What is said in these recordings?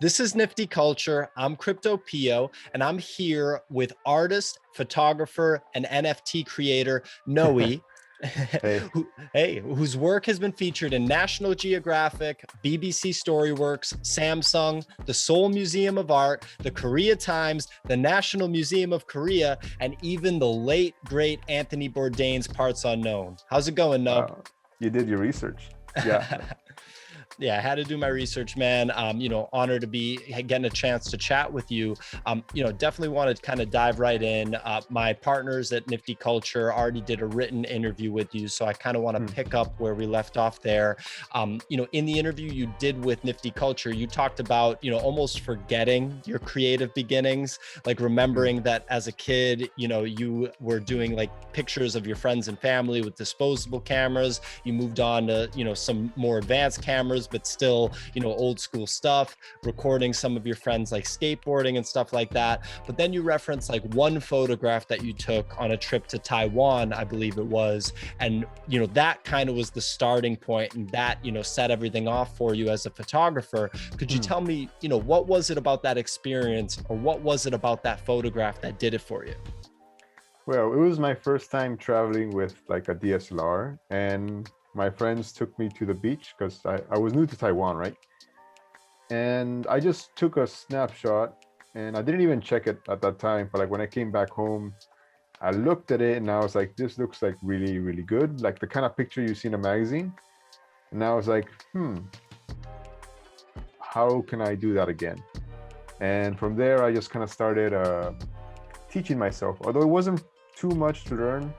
This is Nifty Culture. I'm Crypto Pio, and I'm here with artist, photographer, and NFT creator Noe. Hey, Whose work has been featured in National Geographic, BBC Storyworks, Samsung, the Seoul Museum of Art, the Korea Times, the National Museum of Korea, and even the late, great Anthony Bourdain's Parts Unknown. How's it going, No? you did your research. Yeah. Yeah, I had to do my research, man. Honored to be getting a chance to chat with you. Definitely want to kind of dive right in. My partners at Nifty Culture already did a written interview with you, so I kind of want to pick up where we left off there. In the interview you did with Nifty Culture, you talked about, almost forgetting your creative beginnings, like remembering that as a kid, you were doing like pictures of your friends and family with disposable cameras. You moved on to, some more advanced cameras, but still, old school stuff, recording some of your friends like skateboarding and stuff like that. But then you referenced like one photograph that you took on a trip to Taiwan, I believe it was. And, that kind of was the starting point, and that, set everything off for you as a photographer. Could you tell me, what was it about that experience, or what was it about that photograph that did it for you? Well, it was my first time traveling with like a DSLR, and my friends took me to the beach because I was new to Taiwan, right? And I just took a snapshot, and I didn't even check it at that time. But like when I came back home, I looked at it and I was like, this looks like really, really good. Like the kind of picture you see in a magazine. And I was like, how can I do that again? And from there, I just kind of started teaching myself. Although it wasn't too much to learn,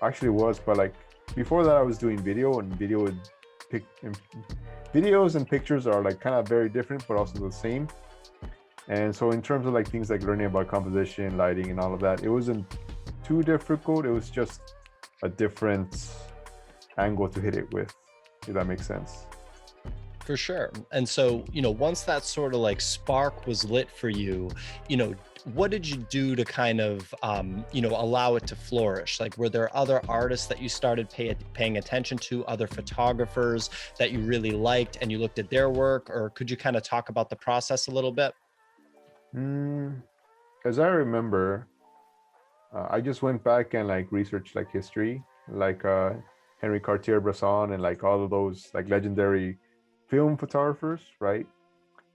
actually it was, but like before that I was doing video, and videos and pictures are like kind of very different, but also the same. And so in terms of like things like learning about composition, lighting, and all of that, it wasn't too difficult. It was just a different angle to hit it with, if that makes sense. For sure. And so, once that sort of like spark was lit for you, what did you do to kind of, allow it to flourish? Like, were there other artists that you started paying attention to, other photographers that you really liked and you looked at their work? Or could you kind of talk about the process a little bit? As I remember, I just went back and like researched like history, like Henry Cartier-Bresson and like all of those like legendary film photographers, right?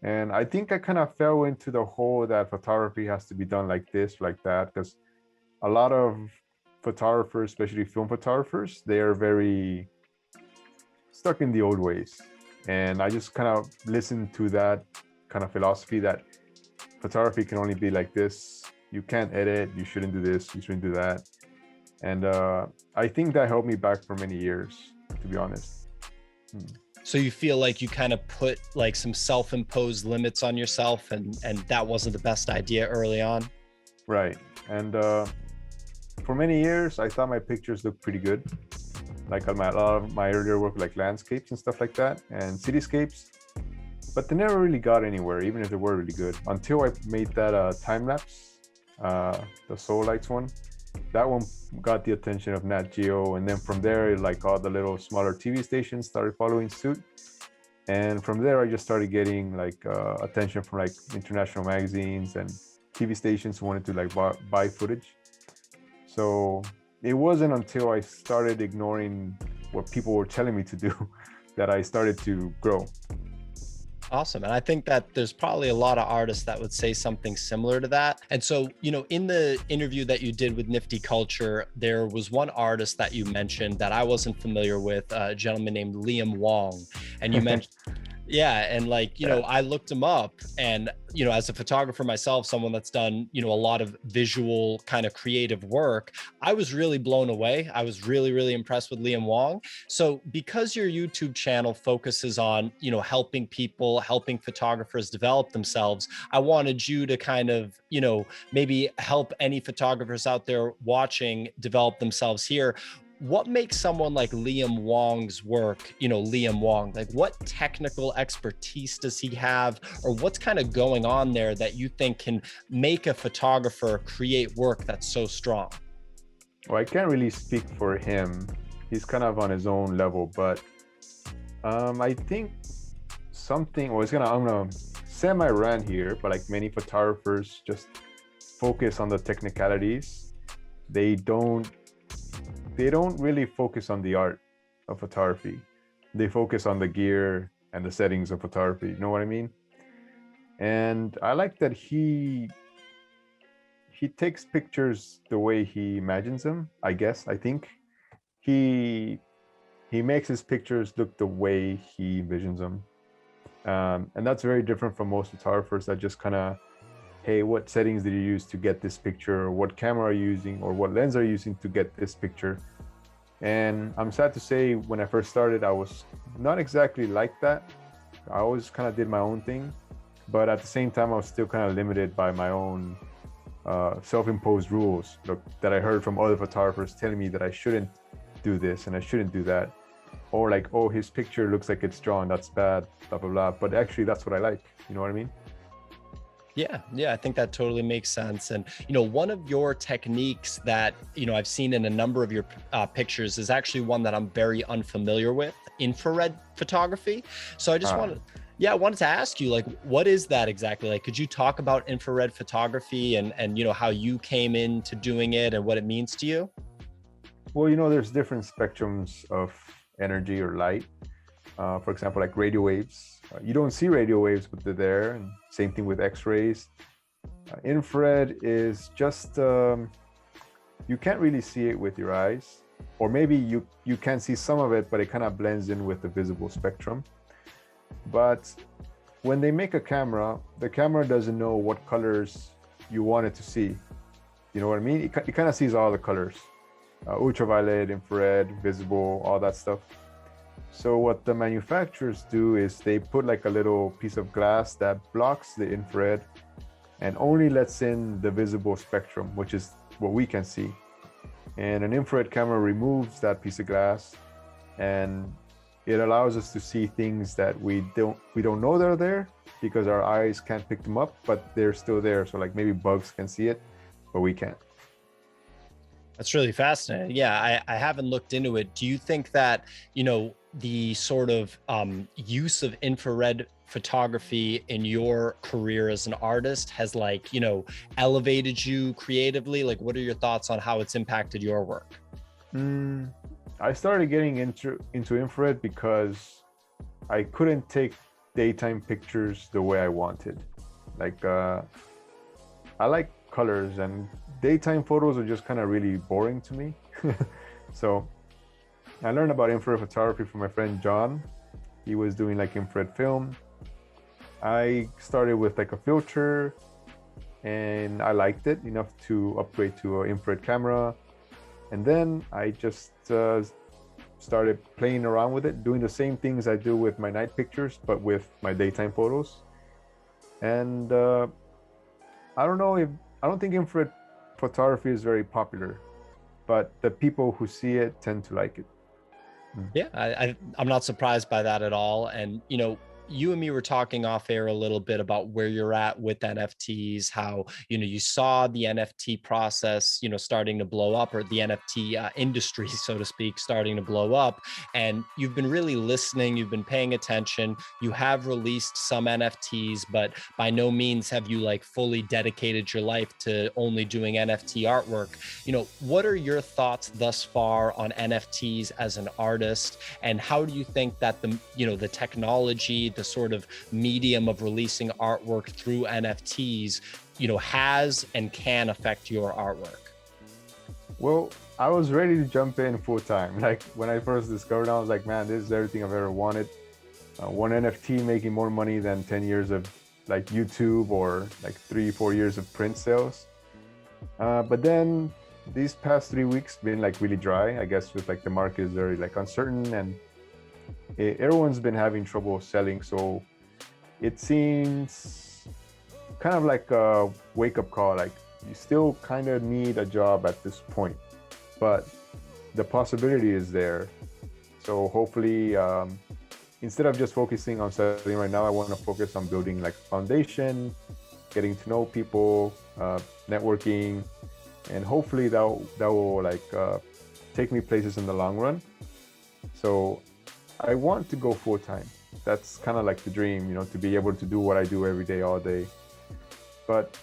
And I think I kind of fell into the hole that photography has to be done like this, like that, because a lot of photographers, especially film photographers, they are very stuck in the old ways. And I just kind of listened to that kind of philosophy that photography can only be like this. You can't edit, you shouldn't do this, you shouldn't do that. And I think that helped me back for many years, to be honest. So you feel like you kind of put like some self-imposed limits on yourself, and that wasn't the best idea early on? Right. And for many years, I thought my pictures looked pretty good. Like a lot of my earlier work, like landscapes and stuff like that, and cityscapes. But they never really got anywhere, even if they were really good, until I made that time-lapse, the Soul Lights one. That one got the attention of Nat Geo, and then from there, like all the little smaller TV stations started following suit. And from there, I just started getting like attention from like international magazines and TV stations who wanted to like buy footage. So it wasn't until I started ignoring what people were telling me to do that I started to grow. Awesome. And I think that there's probably a lot of artists that would say something similar to that. And so, in the interview that you did with Nifty Culture, there was one artist that you mentioned that I wasn't familiar with, a gentleman named Liam Wong. And you mentioned, yeah. And like, I looked him up, and, as a photographer myself, someone that's done, a lot of visual kind of creative work, I was really blown away. I was really, really impressed with Liam Wong. So because your YouTube channel focuses on, helping people, helping photographers develop themselves, I wanted you to kind of, maybe help any photographers out there watching develop themselves here. What makes someone like Liam Wong's work, Liam Wong? Like, what technical expertise does he have, or what's kind of going on there that you think can make a photographer create work that's so strong? Well, I can't really speak for him. He's kind of on his own level, but I think something, I'm gonna semi-rant here, but like many photographers just focus on the technicalities. They don't really focus on the art of photography. They focus on the gear and the settings of photography. You know what I mean? And I like that he takes pictures the way he imagines them. I think he makes his pictures look the way he envisions them. And that's very different from most photographers that just kind of, hey, what settings did you use to get this picture? Or what camera are you using? Or what lens are you using to get this picture? And I'm sad to say, when I first started, I was not exactly like that. I always kind of did my own thing. But at the same time, I was still kind of limited by my own self-imposed rules that I heard from other photographers telling me that I shouldn't do this and I shouldn't do that. Or like, oh, his picture looks like it's drawn, that's bad, blah, blah, blah. But actually, that's what I like. You know what I mean? Yeah, I think that totally makes sense. And, one of your techniques that, I've seen in a number of your pictures is actually one that I'm very unfamiliar with, infrared photography. So I just I wanted to ask you, like, what is that exactly? Like, could you talk about infrared photography and how you came into doing it and what it means to you? Well, there's different spectrums of energy or light. For example, like radio waves. You don't see radio waves, but they're there. And same thing with X-rays. Infrared is just, you can't really see it with your eyes. Or maybe you can see some of it, but it kind of blends in with the visible spectrum. But when they make a camera, the camera doesn't know what colors you want it to see. You know what I mean? It kind of sees all the colors. Ultraviolet, infrared, visible, all that stuff. So what the manufacturers do is they put like a little piece of glass that blocks the infrared and only lets in the visible spectrum, which is what we can see. And an infrared camera removes that piece of glass, and it allows us to see things that we don't know they're there because our eyes can't pick them up, but they're still there. So like maybe bugs can see it, but we can't. That's really fascinating. Yeah, I haven't looked into it. Do you think that, the sort of use of infrared photography in your career as an artist has elevated you creatively? Like, what are your thoughts on how it's impacted your work? I started getting into infrared because I couldn't take daytime pictures the way I wanted. Like, I like colors, and daytime photos are just kind of really boring to me. So I learned about infrared photography from my friend John. He was doing like infrared film. I started with like a filter, and I liked it enough to upgrade to an infrared camera. And then I just started playing around with it, doing the same things I do with my night pictures, but with my daytime photos. And I don't think infrared photography is very popular, but the people who see it tend to like it. Yeah, I'm not surprised by that at all. And, you and me were talking off air a little bit about where you're at with NFTs, how, you saw the NFT process, starting to blow up, or the NFT industry, so to speak, starting to blow up. And you've been really listening, you've been paying attention, you have released some NFTs, but by no means have you fully dedicated your life to only doing NFT artwork. What are your thoughts thus far on NFTs as an artist? And how do you think that the technology, the sort of medium of releasing artwork through NFTs, has and can affect your artwork? Well, I was ready to jump in full time. Like when I first discovered it, I was like, man, this is everything I've ever wanted. One NFT making more money than 10 years of like YouTube or like 3-4 years of print sales. But then these past 3 weeks been like really dry, I guess, with like the market is very like uncertain, and everyone's been having trouble selling. So it seems kind of like a wake-up call. Like you still kind of need a job at this point, but the possibility is there. So hopefully, instead of just focusing on selling right now, I want to focus on building like a foundation, getting to know people, networking, and hopefully that will like take me places in the long run. So I want to go full time. That's kind of like the dream, you know, to be able to do what I do every day, all day. But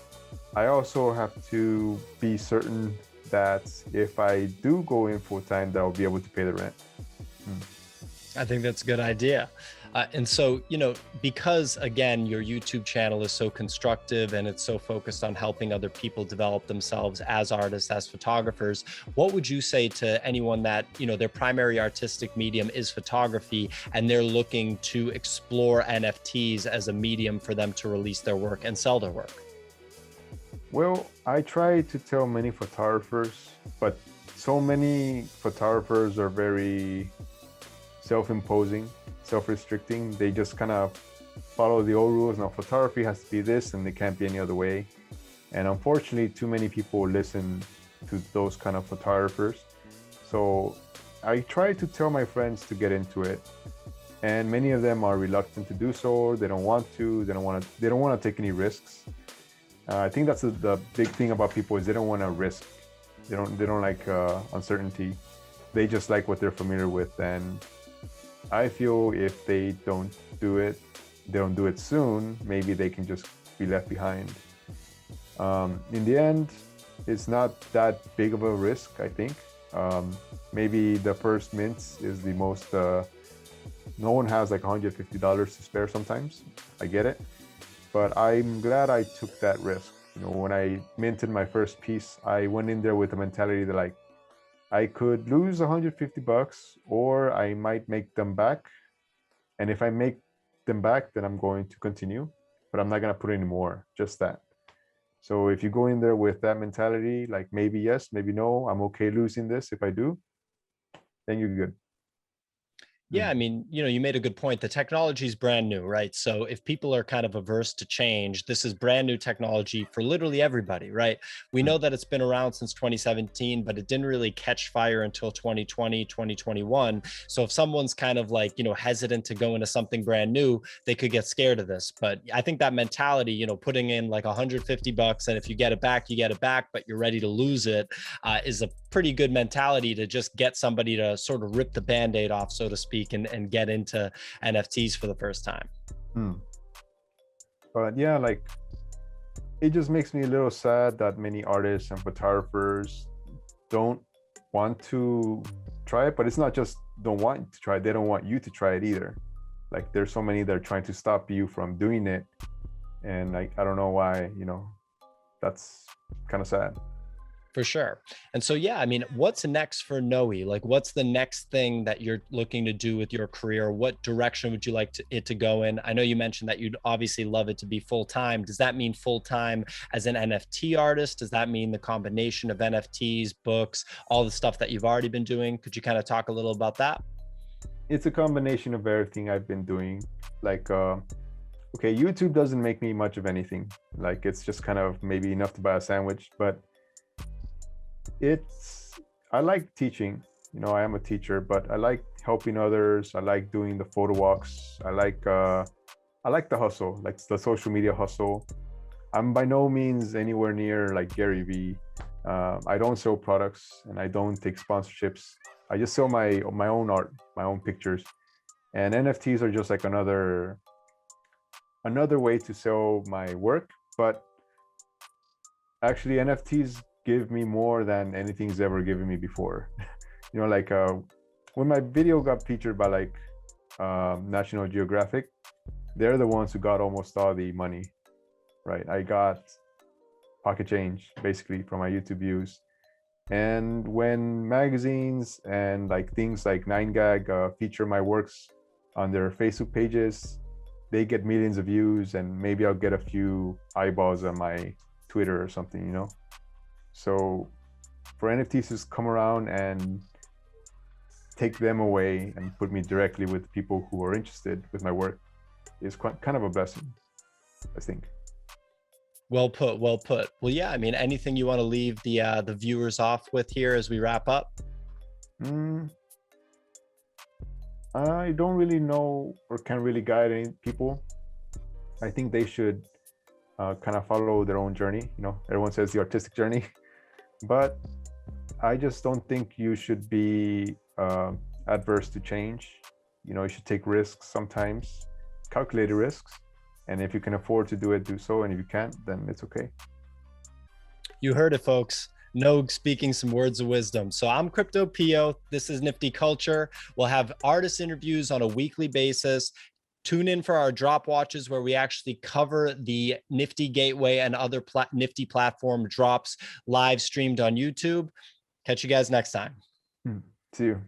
I also have to be certain that if I do go in full time, that I'll be able to pay the rent. I think that's a good idea. And so, because again, your YouTube channel is so constructive and it's so focused on helping other people develop themselves as artists, as photographers, what would you say to anyone that, their primary artistic medium is photography and they're looking to explore NFTs as a medium for them to release their work and sell their work? Well, I try to tell many photographers, but so many photographers are very self-imposing, self-restricting. They just kind of follow the old rules. Now photography has to be this and it can't be any other way. And unfortunately, too many people listen to those kind of photographers. So I try to tell my friends to get into it. And many of them are reluctant to do so. They don't want to, they don't want to take any risks. I think that's the big thing about people is they don't want to risk. They don't like uncertainty. They just like what they're familiar with. And I feel if they don't do it soon, maybe they can just be left behind. In the end, it's not that big of a risk, I think. Maybe the first mints is the most, no one has like $150 to spare sometimes. I get it. But I'm glad I took that risk. When I minted my first piece, I went in there with the mentality that like, I could lose $150 or I might make them back. And if I make them back, then I'm going to continue, but I'm not going to put any more, just that. So if you go in there with that mentality, like maybe yes, maybe no, I'm okay losing this. If I do, then you're good. Yeah, I mean, you made a good point. The technology is brand new, right? So if people are kind of averse to change, this is brand new technology for literally everybody, right? We know that it's been around since 2017, but it didn't really catch fire until 2020, 2021. So if someone's kind of like, hesitant to go into something brand new, they could get scared of this. But I think that mentality, putting in like $150 and if you get it back, you get it back, but you're ready to lose it, is a pretty good mentality to just get somebody to sort of rip the Band-Aid off, so to speak, and get into NFTs for the first time. But yeah, like it just makes me a little sad that many artists and photographers don't want to try it. But it's not just don't want to try it, they don't want you to try it either. Like there's so many that are trying to stop you from doing it, and like I don't know why, that's kind of sad. For sure. And so, yeah, I mean, what's next for Noe? Like, what's the next thing that you're looking to do with your career? What direction would you like it to go in? I know you mentioned that you'd obviously love it to be full-time. Does that mean full-time as an NFT artist? Does that mean the combination of NFTs, books, all the stuff that you've already been doing? Could you kind of talk a little about that? It's a combination of everything I've been doing. Like, okay, YouTube doesn't make me much of anything. Like, it's just kind of maybe enough to buy a sandwich, but I like teaching. I am a teacher, but I like helping others. I like doing the photo walks. I like the hustle, like the social media hustle. I'm by no means anywhere near like Gary Vee. I don't sell products and I don't take sponsorships. I just sell my own art, my own pictures. And NFTs are just like another way to sell my work. But actually NFTs give me more than anything's ever given me before. Like when my video got featured by like National Geographic, they're the ones who got almost all the money, right? I got pocket change basically from my YouTube views. And when magazines and like things like 9gag feature my works on their Facebook pages, they get millions of views and maybe I'll get a few eyeballs on my Twitter or something, So for NFTs to come around and take them away and put me directly with people who are interested with my work is kind of a blessing, I think. Well put, well put. Well, yeah, I mean, anything you want to leave the viewers off with here as we wrap up? I don't really know or can really guide any people. I think they should kind of follow their own journey. Everyone says the artistic journey. But I just don't think you should be adverse to change. you know, you should take risks sometimes, calculated risks. And if you can afford to do it, do so. And if you can't, then it's okay. You heard it, folks. Noealz speaking some words of wisdom. So I'm Crypto Pio. This is Nifty Culture. We'll have artist interviews on a weekly basis. Tune in for our drop watches where we actually cover the Nifty Gateway and other Nifty platform drops live streamed on YouTube. Catch you guys next time. See you.